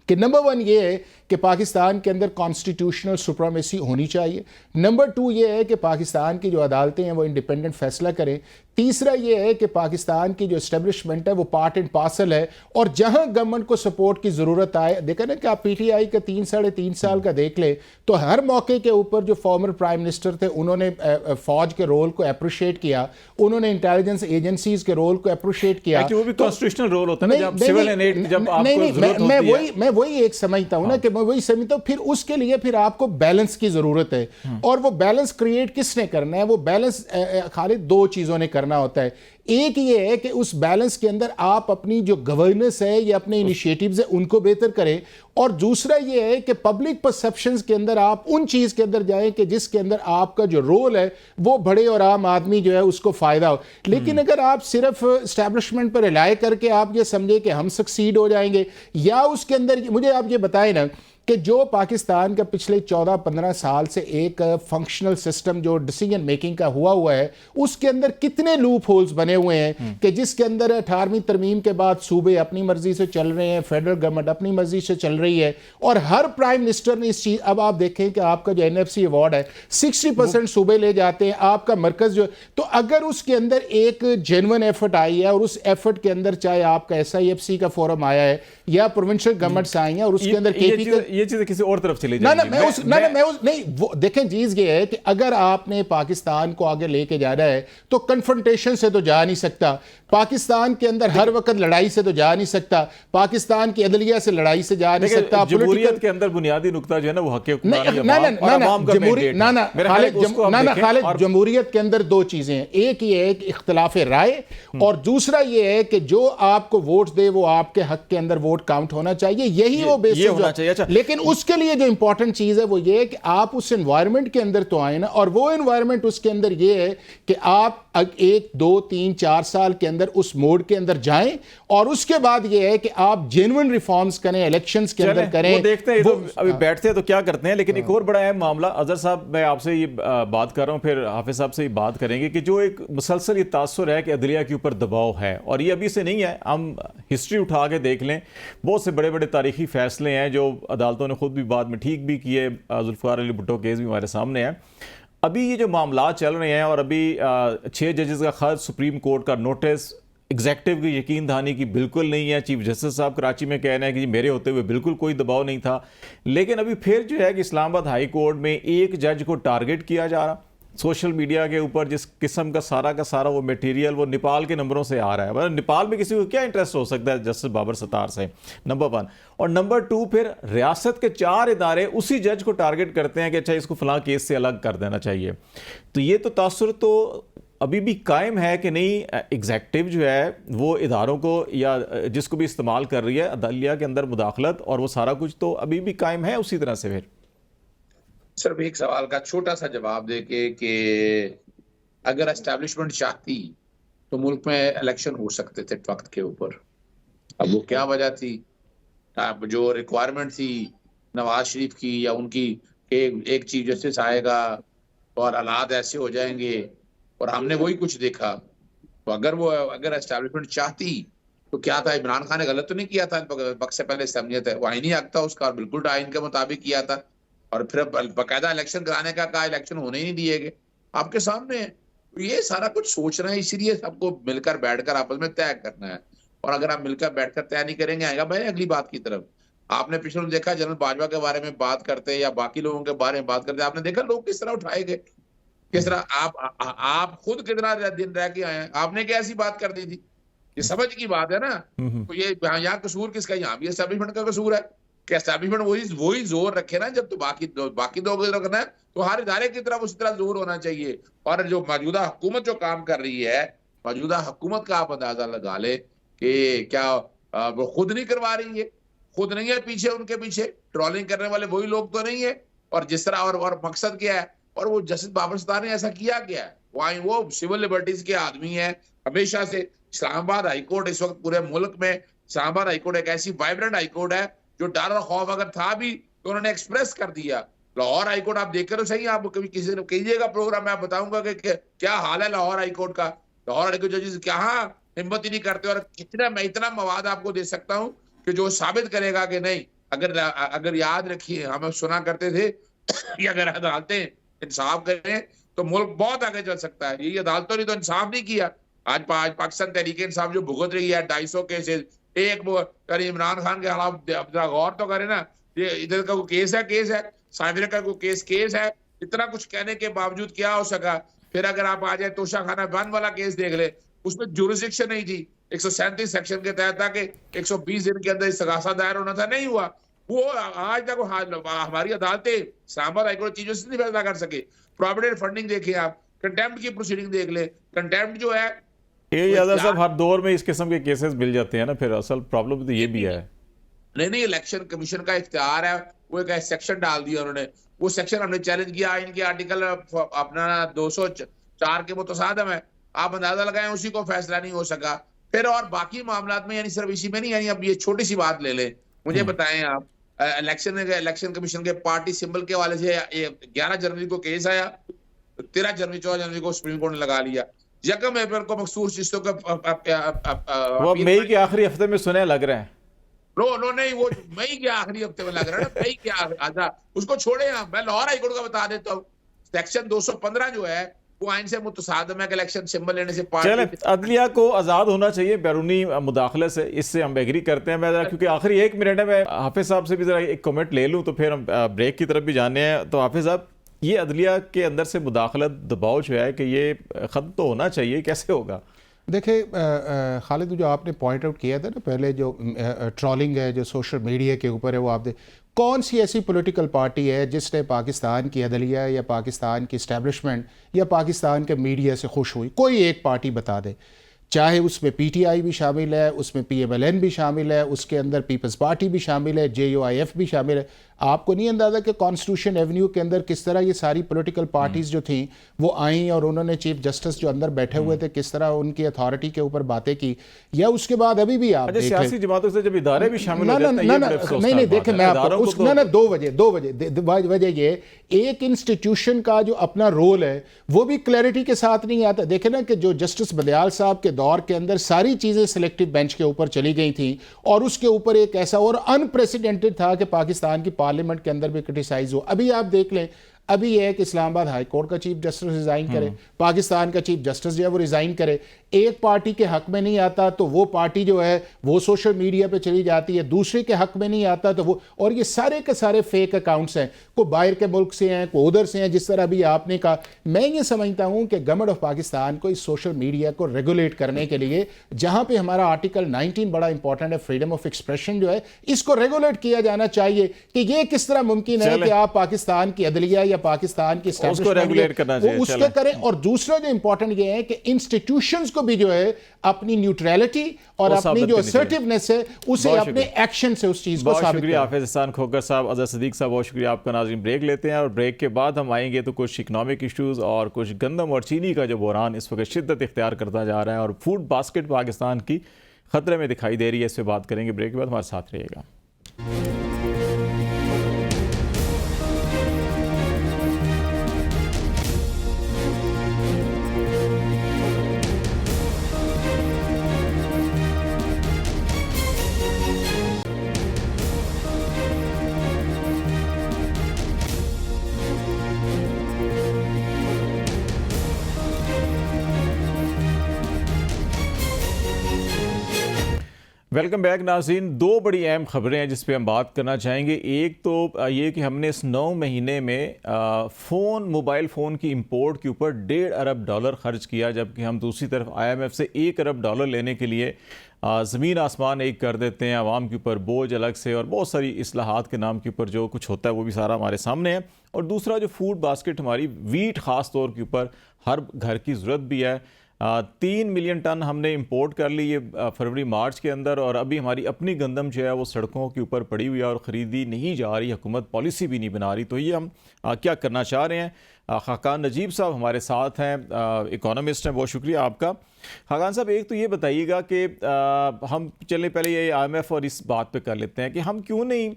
कि नंबर 1 ये है कि पाकिस्तान के अंदर कॉन्स्टिट्यूशनल सुप्रीमेसी होनी चाहिए। नंबर 2 ये है कि पाकिस्तान की जो अदालतें हैं वो इंडिपेंडेंट फैसला करें। तीसरा ये है कि पाकिस्तान की जो एस्टेब्लिशमेंट है वो पार्ट एंड पार्सल है, और जहां गवर्नमेंट को सपोर्ट की ज़रूरत आए, देखा ना कि आप पीटीआई का 3-3.5 साल का देख ले, तो हर मौके के ऊपर जो फॉर्मर प्राइम मिनिस्टर थे उन्होंने फौज के रोल को अप्रिशिएट किया, उन्होंने इंटेलिजेंस एजेंसीज के रोल को अप्रिशिएट किया। वो भी कॉन्स्टिट्यूशनल रोल होता है ना, जब सिविल एंड एड जब आपको जरूरत होती है। मैं वही एक समझता हूं ना कि मैं वही समझता हूं, फिर उसके लिए फिर आपको बैलेंस की जरूरत है, और वो बैलेंस क्रिएट किसने करना है? वो बैलेंस खाली 2 चीजों ने करना होता है। एक ये है कि उस बैलेंस के अंदर आप अपनी जो गवर्नेंस है या अपने इनिशिएटिव्स है उनको बेहतर करें, और दूसरा ये है कि पब्लिक परसेप्शंस के अंदर आप उन चीज के अंदर जाएं कि जिसके अंदर आपका जो रोल है वो बड़े और आम आदमी जो है उसको फायदा हो। लेकिन अगर आप सिर्फ एस्टैब्लिशमेंट पर रिलाय करके आप ये समझे कि हम सक्सीड हो जाएंगे, या उसके अंदर मुझे आप ये बताएं ना कि जो पाकिस्तान का पिछले 14-15 साल से एक फंक्शनल सिस्टम जो डिसीजन मेकिंग का हुआ है, उसके अंदर कितने लूप होल्स बने हुए हैं कि जिसके अंदर 18वीं तरमीम के बाद सूबे अपनी मर्जी से चल रहे हैं, फेडरल गवर्नमेंट अपनी मर्जी से चल रही है, और हर प्राइम मिनिस्टर ने इस चीज, अब आप देखें कि आपका जो एनएफसी अवार्ड है 60% सूबे ले जाते हैं, आपका मरकज जो, तो अगर उसके अंदर एक जेन्युइन एफर्ट आई है, और उस एफर्ट के अंदर चाहे आपका SIFC का फोरम आया है या प्रोविंशियल गवर्नमेंट आई है, और उसके अंदर ये चीजें किसी और तरफ चली जाएंगी। नहीं, वो देखें, चीज ये है कि अगर आपने पाकिस्तान को आगे लेके जाना है तो कन्फ्रंटेशन से तो जा नहीं सकता, पाकिस्तान के अंदर हर वक्त लड़ाई से तो जा नहीं सकता, पाकिस्तान की अदलिया से लड़ाई से जा नहीं सकता। जमहूरियत के अंदर बुनियादी नुकता जो है ना वो हक खालिद, जमहूरियत के अंदर 2 चीजें हैं, एक ये है कि इख्तिलाफ राय, और दूसरा ये है कि जो आपको वोट दे वो आपके हक के अंदर वोट काउंट होना चाहिए, यही वो बेसिस होना चाहिए। लेकिन उसके लिए जो इंपॉर्टेंट चीज है वो ये है कि आप उस एनवायरनमेंट के अंदर तो आए ना, और वो एनवायरनमेंट उसके अंदर ये है कि आप 1, 2, 3, 4 साल के अंदर उस मोड के अंदर जाएं, और उसके बाद ये है कि आप जेन्युइन रिफॉर्म्स करें, इलेक्शंस के अंदर करें। वो देखते हैं, तो अभी बैठते हैं तो क्या करते हैं। लेकिन एक और बड़ा अहम मामला, अजहर साहब मैं आपसे ये बात कर रहा हूं, फिर हाफिज साहब से ही बात करेंगे कि जो एक मुसलसल ये तासुर है कि अदलिया के ऊपर दबाव है, और ये अभी से नहीं है, हम हिस्ट्री उठा के देख लें, बहुत से बड़े बड़े तारीखी फैसले हैं जो अदालतों ने खुद भी बाद में ठीक भी किए। जुल्फिकार अली भुट्टो केस भी हमारे सामने है। अभी ये जो मामला चल रहे हैं, और अभी 6 जजेस का खत, सुप्रीम कोर्ट का नोटिस, एग्जेक्टिव की यकीन दहानी की बिल्कुल नहीं है। चीफ जस्टिस साहब कराची में कह रहे हैं कि मेरे होते हुए बिल्कुल कोई दबाव नहीं था। लेकिन अभी फिर जो है कि इस्लामाबाद हाई कोर्ट में एक जज को टारगेट किया जा रहा, सोशल मीडिया के ऊपर जिस किस्म का सारा वो मटेरियल वो नेपाल के नंबरों से आ रहा है। मतलब नेपाल में किसी को क्या इंटरेस्ट हो सकता है जस्टिस बाबर सत्तार से, नंबर 1। और नंबर 2, फिर रियासत के 4 इदारे उसी जज को टारगेट करते हैं कि अच्छा इसको फलां केस से अलग कर देना चाहिए। तो ये तो तासुर तो अभी भी कायम है कि नहीं, एग्जेक्टिव जो है वो इदारों को या जिसको भी इस्तेमाल कर रही है अदलिया के अंदर मुदाखलत, और वो सारा कुछ तो अभी भी कायम है उसी तरह से। फिर सिर्फ एक सवाल का छोटा सा जवाब देके कि अगर एस्टैब्लिशमेंट चाहती तो मुल्क में इलेक्शन हो सकते थे वक्त के ऊपर। अब वो क्या वजह थी? अब जो रिक्वायरमेंट थी नवाज शरीफ की या उनकी, एक चीफ जस्टिस आएगा और हालात ऐसे हो जाएंगे, और हमने वही कुछ देखा। तो अगर एस्टैब्लिशमेंट चाहती तो क्या था, इमरान खान ने गलत तो नहीं किया था वक्त से पहले, समझियत है वो आईनी हक था उसका, और बिल्कुल आइन के मुताबिक किया था, और फिर बाकायदा इलेक्शन कराने का कहा, इलेक्शन होने ही नहीं दिए गए। आपके सामने है, तो ये सारा कुछ सोचना है, इसीलिए सबको मिलकर बैठकर आपस में तय करना है। और अगर आप मिलकर बैठकर तय नहीं करेंगे, आएगा भाई अगली बात की तरफ। आपने पिछले देखा जनरल बाजवा के बारे में बात करते या बाकी लोगों के बारे में बात करते, आपने देखा लोग किस तरह उठाए गए, किस तरह आप खुद कितना दिन रह के आए हैं, आपने क्या ऐसी बात कर दी थी? ये समझ की बात है ना। तो ये यहाँ कसूर किसका? यहाँ भी एस्टैब्लिशमेंट का कसूर है कि एस्टैब्लिशमेंट वही जोर रखे ना, जब तो बाकी दो रखना है तो हर इदारे की तरफ उसी तरह जोर होना चाहिए। और जो मौजूदा हुकूमत जो काम कर रही है, मौजूदा हुकूमत का आप अंदाजा लगा ले कि क्या वो खुद नहीं करवा रही है, खुद नहीं है पीछे, उनके पीछे ट्रोलिंग करने वाले वही लोग तो नहीं है। और जिस तरह और मकसद क्या है, और वो जस्टिस बाबर सत्तार ने ऐसा किया क्या है? वो सिविल लिबर्टीज के आदमी है हमेशा से। इस्लामाबाद हाईकोर्ट इस वक्त पूरे मुल्क में, इस्लामाबाद हाईकोर्ट एक ऐसी वाइब्रेंट हाईकोर्ट है जो डर और खौफ अगर था भी तो उन्होंने एक्सप्रेस कर दिया। लाहौर हाईकोर्ट आप देख कर सही, आप कभी किसी ने कीजिएगा प्रोग्राम, मैं बताऊंगा कि क्या हाल है लाहौर हाईकोर्ट का। लाहौर हाईकोर्ट जजेस क्या हिम्मत ही नहीं करते। और कितना मैं इतना मवाद आपको दे सकता हूं कि जो साबित करेगा कि नहीं, अगर याद रखिए, हम सुना करते थे कि अगर अदालतें इंसाफ करें तो मुल्क बहुत आगे चल सकता है। यही अदालतों ने तो इंसाफ नहीं किया। आज पाकिस्तान तहरीक इंसाफ जो भुगत रही है 250 केसेस, एक करीम इमरान खान के खिलाफ गौर तो करें ना, ये इधर का कोई केस है, साइबर का कोई केस है, इतना कुछ कहने के बावजूद क्या हो सका। फिर अगर आप आ जाए तोशा खाना बंद वाला केस देख ले, उसमें जुरिस्डिक्शन नहीं थी, 137 सेक्शन के तहत था कि 120 दिन के अंदर इस्तगासा दायर होना था, नहीं हुआ। वो आज तक हमारी अदालतें इस्लामाबाद हाईकोर्ट चीजों से नहीं फैसला कर सके। प्रोविडेंट फंडिंग देखिए आप, कंटेम्प्ट की प्रोसीडिंग देख ले, कंटेम्प्ट जो है ये यादव साहब हर दौर में इस किस्म के केसेस मिल जाते हैं ना, फिर असल प्रॉब्लम तो ये भी है। नहीं, इलेक्शन कमीशन का इख्तियार है, वो एक सेक्शन डाल दिया उन्होंने, वो सेक्शन हमने चैलेंज किया, इनके आर्टिकल अपना 204 के मुतसादम है, आप अंदाजा लगाएं, उसी को फैसला नहीं हो सका। फिर और बाकी मामलात में, यानी सिर्फ इसी में नहीं, यानी अब ये छोटी सी बात ले लें, मुझे बताएं आप, इलेक्शन कमीशन के पार्टी सिंबल के हवाले से 11 जनवरी को केस आया, 13 जनवरी 14 जनवरी को सुप्रीम कोर्ट ने लगा लिया, 1 अप्रैल को मखसूस चीजों वो मई के आखिरी हफ्ते में सुने लग रहे हैं। नो नहीं, वो मई के आखिरी हफ्ते में लग रहा है ना, मई के आधा, उसको छोड़े आप, मैं लाहौर हाईकोर्ट का बता देता हूँ, सेक्शन 215 जो है वो आइन से मुतसादम है कि इलेक्शन सिंबल लेने से चले, अदलिया को आज़ाद होना चाहिए बैरूनी मुदाखले से, इससे हम एग्री करते हैं। मैं जरा क्योंकि आखिरी 1 मिनट है, मैं हाफिज साहब से भी जरा एक कमेंट ले लूँ तो फिर हम ब्रेक की तरफ भी जाने हैं। तो हाफिज साहब, ये अदलिया के अंदर से मुदाखलत दबाव जो है कि ये ख़त्म तो होना चाहिए, कैसे होगा? देखिए खालिद, जो आपने पॉइंट आउट किया था ना पहले, जो ट्रोलिंग है जो सोशल मीडिया के ऊपर है, वो आप कौन सी ऐसी पॉलिटिकल पार्टी है जिसने पाकिस्तान की अदलिया या पाकिस्तान की इस्टेब्लिशमेंट या पाकिस्तान के मीडिया से खुश हुई? कोई एक पार्टी बता दे, चाहे उसमें PTI भी शामिल है, उसमें PMLN भी शामिल है, उसके अंदर पीपल्स पार्टी भी शामिल है, JUIF भी शामिल है। आपको नहीं अंदाज़ा कि कॉन्स्टिट्यूशन एवेन्यू के अंदर किस तरह ये सारी पॉलिटिकल पार्टीज़ जो थी वो आईं और उन्होंने चीफ जस्टिस जो अंदर बैठे हुए थे किस तरह उनकी अथॉरिटी के ऊपर बातें की, या उसके बाद अभी भी आप देखें सियासी जमातों से जब इदारे भी शामिल हो जाते हैं, नहीं देखें, मैं आपको दो वजह ये, एक इंस्टीट्यूशन का जो अपना रोल है वो भी क्लैरिटी के साथ नहीं आता। देखें ना कि जो जस्टिस बंदियाल साहब के दौर के अंदर सारी चीज़ें सिलेक्टिव बेंच के ऊपर चली गई थी, और उसके ऊपर एक ऐसा और अनप्रेसिडेंटेड था कि पाकिस्तान की पार्लियामेंट के अंदर भी क्रिटिसाइज हो। अभी आप देख लें, अभी यह है कि इस्लामाबाद हाई कोर्ट का चीफ जस्टिस रिजाइन करे, पाकिस्तान का चीफ जस्टिस जो है वो रिजाइन करे, एक पार्टी के हक में नहीं आता तो वो पार्टी जो है वो सोशल मीडिया पे चली जाती है, दूसरे के हक में नहीं आता तो वो, और ये सारे के सारे फेक अकाउंट्स हैं, कोई बाहर के मुल्क से हैं, कोई उधर से हैं। जिस तरह अभी आपने कहा, मैं ये समझता हूँ कि गवर्नमेंट ऑफ पाकिस्तान को इस सोशल मीडिया को रेगुलेट करने के लिए, जहाँ पे हमारा आर्टिकल 19 बड़ा इंपॉर्टेंट है, फ्रीडम ऑफ एक्सप्रेशन जो है, इसको रेगुलेट किया जाना चाहिए कि ये किस तरह मुमकिन है कि आप पाकिस्तान की अदलिया या पाकिस्तान की उसके करें। और दूसरा जो इंपॉर्टेंट ये है कि इंस्टीट्यूशंस को भी जो है अपनी न्यूट्रलिटी और अपनी जो असर्टिवनेस है उसे अपने एक्शन से उस चीज को साबित करें। शुक्रिया हाफिज एहसान खोकर साहब, अजहर सदीक साहब, बहुत शुक्रिया आपका। नाज़रीन, ब्रेक लेते हैं और ब्रेक के बाद हम आएंगे तो कुछ इकनॉमिक इशूज़ और कुछ गंदम और चीनी का जो बहरान इस वक्त शिद्दत इख्तियार करता जा रहा है और फूड बास्केट पाकिस्तान की खतरे में दिखाई दे रही है, इस पर बात करेंगे। ब्रेक के बाद हमारे साथ रहिएगा। वेलकम बैक नाज़रीन। दो बड़ी अहम खबरें हैं जिस पे हम बात करना चाहेंगे। एक तो ये कि हमने इस 9 महीने में मोबाइल फ़ोन की इंपोर्ट के ऊपर $1.5 अरब खर्च किया, जबकि हम दूसरी तरफ IMF से $1 अरब लेने के लिए ज़मीन आसमान एक कर देते हैं, आवाम के ऊपर बोझ अलग से और बहुत सारी इस्लाहात के नाम के ऊपर जो कुछ होता है वो भी सारा हमारे सामने है। और दूसरा जो फूड बास्केट हमारी वीट ख़ास तौर के ऊपर हर घर की ज़रूरत भी है, 3 मिलियन टन हमने इंपोर्ट कर ली ये फरवरी मार्च के अंदर, और अभी हमारी अपनी गंदम जो है वो सड़कों के ऊपर पड़ी हुई है और ख़रीदी नहीं जा रही, हुकूमत पॉलिसी भी नहीं बना रही। तो ये हम क्या करना चाह रहे हैं? खाकान नजीब साहब हमारे साथ हैं, इकोनॉमिस्ट हैं, बहुत शुक्रिया आपका। खाकान साहब, एक तो ये बताइएगा कि हम चले पहले ये IMF और इस बात पे कर लेते हैं कि हम क्यों नहीं,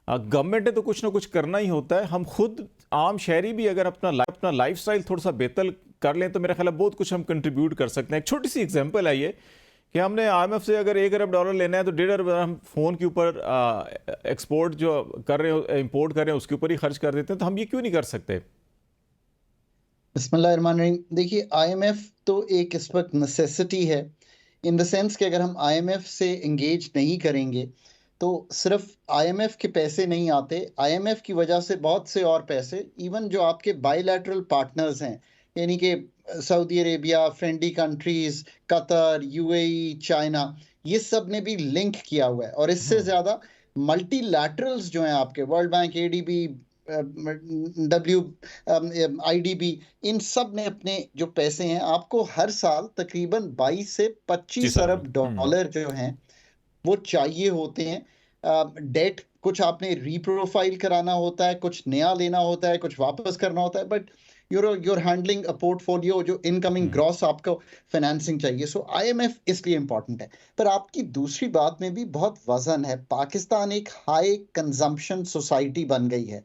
गवर्नमेंट ने तो कुछ ना कुछ करना ही होता है, हम खुद आम शहरी भी अगर अपना लाइफस्टाइल थोड़ा सा बेहतर कर लें तो मेरा ख्याल है बहुत कुछ हम कंट्रीब्यूट कर सकते हैं। एक छोटी सी एग्जांपल है ये कि हमने IMF से अगर $1 अरब लेना है तो $1.5 अरब हम फ़ोन के ऊपर एक्सपोर्ट जो कर रहे हैं, इंपोर्ट कर रहे हैं, उसके ऊपर ही खर्च कर देते हैं, तो हम ये क्यों नहीं कर सकते? बिस्मिल्लाहिर्रहमानिर्रहीम। देखिए, IMF तो एक इस वक्त नेसेसिटी है, इन द सेंस कि अगर हम IMF से एंगेज नहीं करेंगे तो सिर्फ IMF के पैसे नहीं आते, IMF की वजह से बहुत से और पैसे, इवन जो आपके बायलैटरल पार्टनर्स हैं, यानी कि Saudi Arabia, friendly countries, Qatar, UAE, China, ये सब ने भी लिंक किया हुआ है। और इससे ज़्यादा मल्टीलैटरल्स जो हैं आपके, वर्ल्ड बैंक, ADB, IDB, इन सब ने अपने जो पैसे हैं आपको हर साल तकरीबन 22 से 25 अरब डॉलर जो हैं वो चाहिए होते हैं। डेट कुछ आपने रीप्रोफाइल कराना होता है, कुछ नया लेना होता है, कुछ वापस करना होता है, but you're handling a portfolio जो इनकमिंग ग्रॉस आपको फाइनेंसिंग चाहिए। सो IMF इसलिए इंपॉर्टेंट है। पर आपकी दूसरी बात में भी बहुत वजन है। पाकिस्तान एक हाई कंजम्पशन सोसाइटी बन गई है।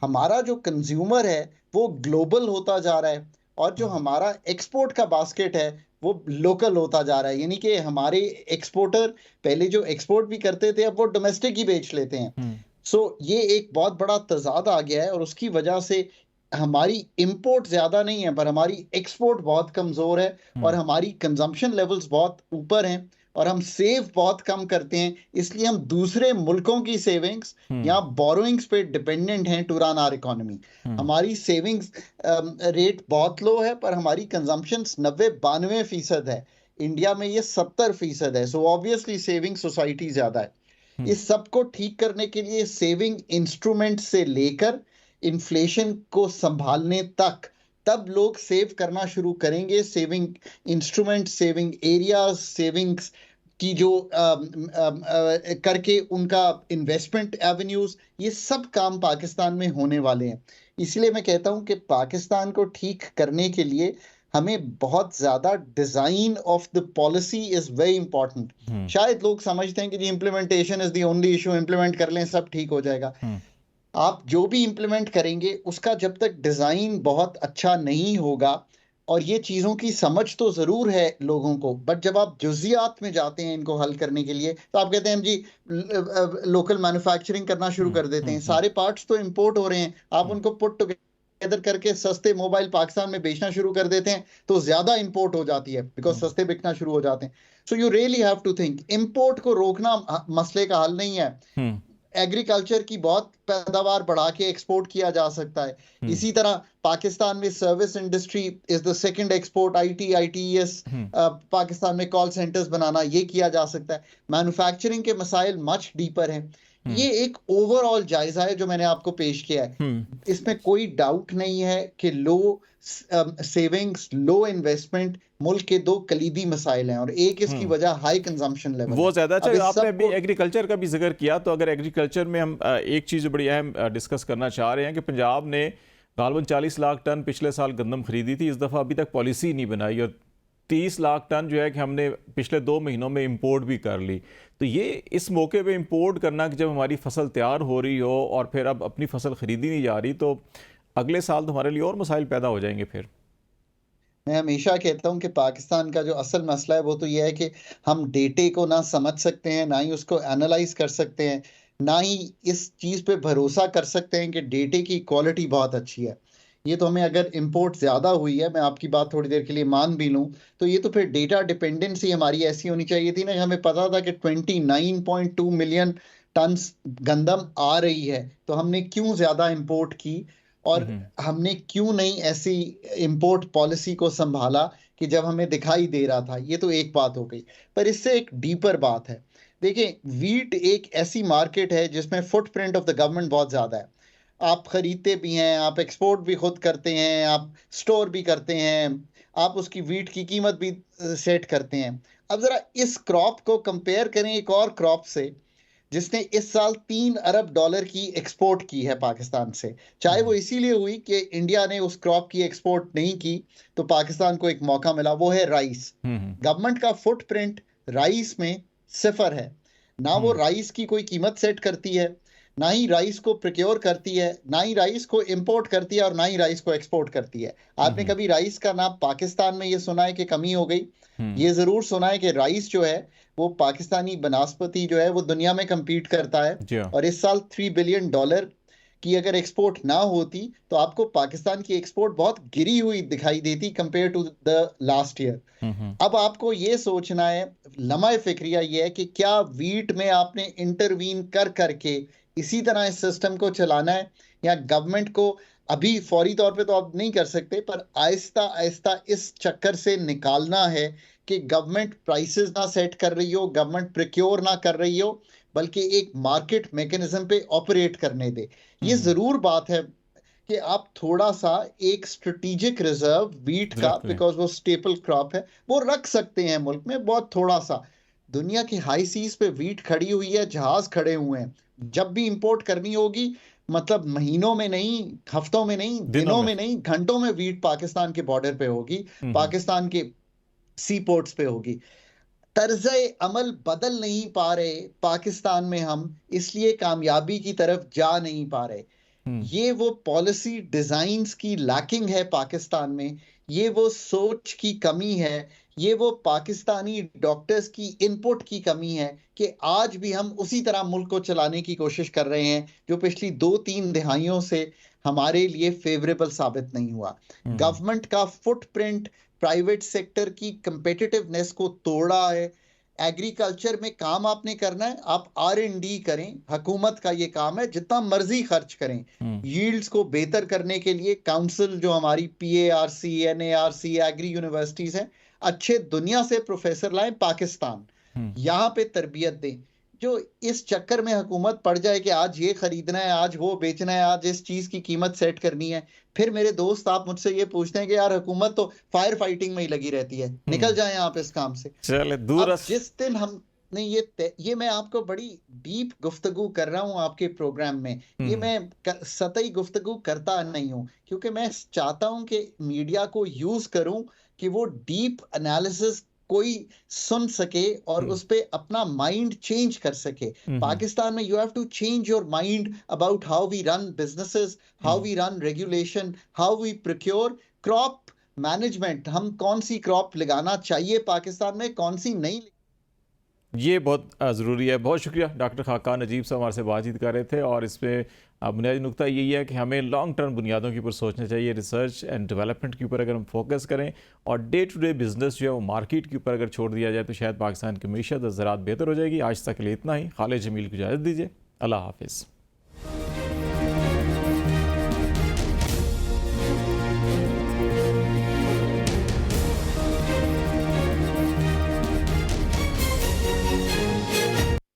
हमारा जो कंज्यूमर है वो ग्लोबल होता जा रहा है और जो हमारा एक्सपोर्ट का बास्केट है वो लोकल होता जा रहा है। यानी कि हमारे एक्सपोर्टर पहले जो एक्सपोर्ट भी करते थे अब वो डोमेस्टिक ही बेच लेते हैं। सो ये एक बहुत बड़ा तजाद आ गया है और उसकी वजह से हमारी इंपोर्ट ज्यादा नहीं है पर हमारी एक्सपोर्ट बहुत कमजोर है और हमारी कंजम्पशन लेवल्स बहुत ऊपर हैं और हम सेव बहुत कम करते हैं। इसलिए हम दूसरे मुल्कों की सेविंग्स या बोरोइंग्स पे डिपेंडेंट हैं टू रन आवर इकोनॉमी। हमारी सेविंग्स रेट बहुत लो है पर हमारी कंजम्पशन 90-92% है। इंडिया में ये 70% है। सो ऑब्वियसली सेविंग सोसाइटी ज्यादा है। इस सब को ठीक करने के लिए सेविंग इंस्ट्रूमेंट से लेकर इन्फ्लेशन को संभालने तक तब लोग सेव करना शुरू करेंगे। Saving instrument, saving areas, savings की जो करके उनका इन्वेस्टमेंट एवेन्यूज, ये सब काम पाकिस्तान में होने वाले हैं। इसलिए मैं कहता हूं कि पाकिस्तान को ठीक करने के लिए हमें बहुत ज्यादा design of the policy is very important. शायद लोग समझते हैं कि जी implementation is the only issue, implement कर लें सब ठीक हो जाएगा। आप जो भी इंप्लीमेंट करेंगे उसका जब तक डिजाइन बहुत अच्छा नहीं होगा, और ये चीजों की समझ तो जरूर है लोगों को, बट जब आप जुजियात में जाते हैं इनको हल करने के लिए तो आप कहते हैं जी लोकल मैन्युफैक्चरिंग करना शुरू कर देते हैं। सारे पार्ट्स तो इंपोर्ट हो रहे हैं, आप उनको पुट टुगेदर करके सस्ते मोबाइल पाकिस्तान में बेचना शुरू कर देते हैं तो ज्यादा इंपोर्ट हो जाती है बिकॉज सस्ते बिकना शुरू हो जाते हैं। So you really have to think, import को रोकना मसले का हल नहीं है। एग्रीकल्चर की बहुत पैदावार बढ़ा के एक्सपोर्ट किया जा सकता है। इसी तरह पाकिस्तान में service industry is the second export. ITES Pakistan में कॉल सेंटर्स बनाना, ये किया जा सकता है। मैन्युफैक्चरिंग के मसाइल मच डीपर हैं। ये एक ओवरऑल जायजा है जो मैंने आपको पेश किया है। इसमें कोई डाउट नहीं है कि लो सेविंग्स, लो इन्वेस्टमेंट मुल्क के दो कलीदी मसाइल हैं और एक इसकी वजह हाई कंजम्पशन लेवल वो ज्यादा। अच्छा, आपने अभी एग्रीकल्चर का भी जिक्र किया, तो अगर एग्रीकल्चर में हम एक चीज़ बड़ी अहम डिस्कस करना चाह रहे हैं कि पंजाब ने गालबन 40 लाख टन पिछले साल गंदम खरीदी थी, इस दफ़ा अभी तक पॉलिसी नहीं बनाई, और 30 लाख टन जो है कि हमने पिछले 2 महीनों में इंपोर्ट भी कर ली। तो ये इस मौके पे इंपोर्ट करना कि जब हमारी फसल तैयार हो रही हो और फिर अब अपनी फसल खरीदी नहीं जा रही, तो अगले साल तो हमारे लिए और मसाइल पैदा हो जाएंगे। फिर मैं हमेशा कहता हूं कि पाकिस्तान का जो असल मसला है वो तो ये है कि हम डेटे को ना समझ सकते हैं, ना ही उसको एनालाइज कर सकते हैं, ना ही इस चीज़ पे भरोसा कर सकते हैं कि डेटे की क्वालिटी बहुत अच्छी है। ये तो हमें, अगर इंपोर्ट ज़्यादा हुई है, मैं आपकी बात थोड़ी देर के लिए मान भी लूँ, तो ये तो फिर डेटा डिपेंडेंसी हमारी ऐसी होनी चाहिए थी ना, हमें पता था कि 29.2 मिलियन टन गंदम आ रही है, तो हमने क्यों ज़्यादा इंपोर्ट की और हमने क्यों नहीं ऐसी इंपोर्ट पॉलिसी को संभाला कि जब हमें दिखाई दे रहा था। ये तो एक बात हो गई, पर इससे एक डीपर बात है। देखिए, वीट एक ऐसी मार्केट है जिसमें फुटप्रिंट ऑफ द गवर्नमेंट बहुत ज़्यादा है। आप खरीदते भी हैं, आप एक्सपोर्ट भी खुद करते हैं, आप स्टोर भी करते हैं, आप उसकी वीट की कीमत भी सेट करते हैं। अब ज़रा इस क्रॉप को कंपेयर करें एक और क्रॉप से जिसने इस साल $3 अरब की एक्सपोर्ट की है पाकिस्तान से। चाहे वो इसीलिए हुई कि इंडिया ने उस क्रॉप की एक्सपोर्ट नहीं की तो पाकिस्तान को एक मौका मिला, वो है राइस। गवर्नमेंट का फुटप्रिंट राइस में 0 है। ना वो राइस की कोई कीमत सेट करती है, ना ही राइस को प्रोक्योर करती है, ना ही राइस को इंपोर्ट करती है, और ना ही राइस को एक्सपोर्ट करती है। आपने कभी राइस का नाम पाकिस्तान में ये सुना है कि कमी हो गई? ये जरूर सुना है कि राइस जो है वो पाकिस्तानी बनस्पति जो है वो दुनिया में compete करता है, और इस साल $3 बिलियन की अगर एक्सपोर्ट ना होती तो आपको पाकिस्तान की एक्सपोर्ट बहुत गिरी हुई दिखाई देती compare to the last year. अब आपको ये सोचना है, लम्हा फिक्रिया ये है कि क्या वीट में आपने इंटरवीन कर करके इसी तरह इस सिस्टम को चलाना है, या गवर्नमेंट को अभी फौरी तौर पे तो आप नहीं कर सकते, पर आहिस्ता आहिस्ता इस चक्कर से निकालना है कि गवर्नमेंट प्राइसेस ना सेट कर रही हो, गवर्नमेंट प्रोक्योर ना कर रही हो, बल्कि एक मार्केट मैकेनिज्म पे ऑपरेट करने दे। ये जरूर बात है कि आप थोड़ा सा एक स्ट्रेटेजिक रिजर्व वीट का, बिकॉज वो स्टेपल क्रॉप है, वो रख सकते हैं मुल्क में, बहुत थोड़ा सा। दुनिया की हाई सीज पे वीट खड़ी हुई है, जहाज खड़े हुए हैं। जब भी इंपोर्ट करनी होगी, मतलब महीनों में नहीं, हफ्तों में नहीं, दिनों में नहीं, घंटों में वीट पाकिस्तान के बॉर्डर पे होगी, पाकिस्तान के सी पोर्ट्स पे होगी। तर्ज़े अमल बदल नहीं पा रहे पाकिस्तान में हम, इसलिए कामयाबी की तरफ जा नहीं पा रहे। ये वो पॉलिसी डिजाइन्स की लैकिंग है पाकिस्तान में, ये वो सोच की कमी है, ये वो पाकिस्तानी डॉक्टर्स की इनपुट की कमी है कि आज भी हम उसी तरह मुल्क को चलाने की कोशिश कर रहे हैं जो पिछली 2-3 दिहाइयों से हमारे लिए फेवरेबल साबित नहीं हुआ। गवर्नमेंट का फुटप्रिंट प्राइवेट सेक्टर की कंपेटिटिवनेस को तोड़ा है। एग्रीकल्चर में काम आपने करना है, आप R&D करें, हुकूमत का ये काम है, जितना मर्जी खर्च करें। यील्ड्स को बेहतर करने के लिए काउंसिल जो हमारी PARC, NARC, एग्री यूनिवर्सिटीज हैं, अच्छे दुनिया से प्रोफेसर लाएं, पाकिस्तान यहाँ पे तरबियत दें। जो इस चक्कर में हुकूमत पड़ जाए कि आज ये खरीदना है, आज वो बेचना है, आज इस चीज की कीमत सेट करनी है, फिर मेरे दोस्त आप मुझसे ये पूछते हैं कि यार हुकूमत तो फायर फाइटिंग में ही लगी रहती है, निकल जाएं आप इस काम से। चले दूर। जिस दिन हम नहीं, ये मैं आपको बड़ी डीप गुफ्तगू कर रहा हूँ आपके प्रोग्राम में, ये मैं सतही गुफ्तगू करता नहीं हूँ, क्योंकि मैं चाहता हूँ कि मीडिया को यूज करूँ कि वो डीप एनालिसिस कोई सुन सके और उस पे अपना माइंड चेंज कर सके। पाकिस्तान में you have to change your mind about how we run businesses, how we run regulation, how we procure crop management. हम कौन सी क्रॉप लगाना चाहिए पाकिस्तान में, कौन सी नहीं, ये बहुत ज़रूरी है। बहुत शुक्रिया डॉक्टर खाकान नजीब साहब हमारे से बातचीत कर रहे थे, और इस पर बुनियादी नुकता यही है कि हमें लॉन्ग टर्म बुनियादों के ऊपर सोचना चाहिए। रिसर्च एंड डेवलपमेंट के ऊपर अगर हम फोकस करें और डे टू डे बिजनेस जो है वो मार्केट के ऊपर अगर छोड़ दिया जाए तो शायद पाकिस्तान की मीशत ज़राअत बेहतर हो जाएगी। आज तक के लिए इतना ही। खालिद जमील को इजाज़त दीजिए। अल्लाह हाफिज़।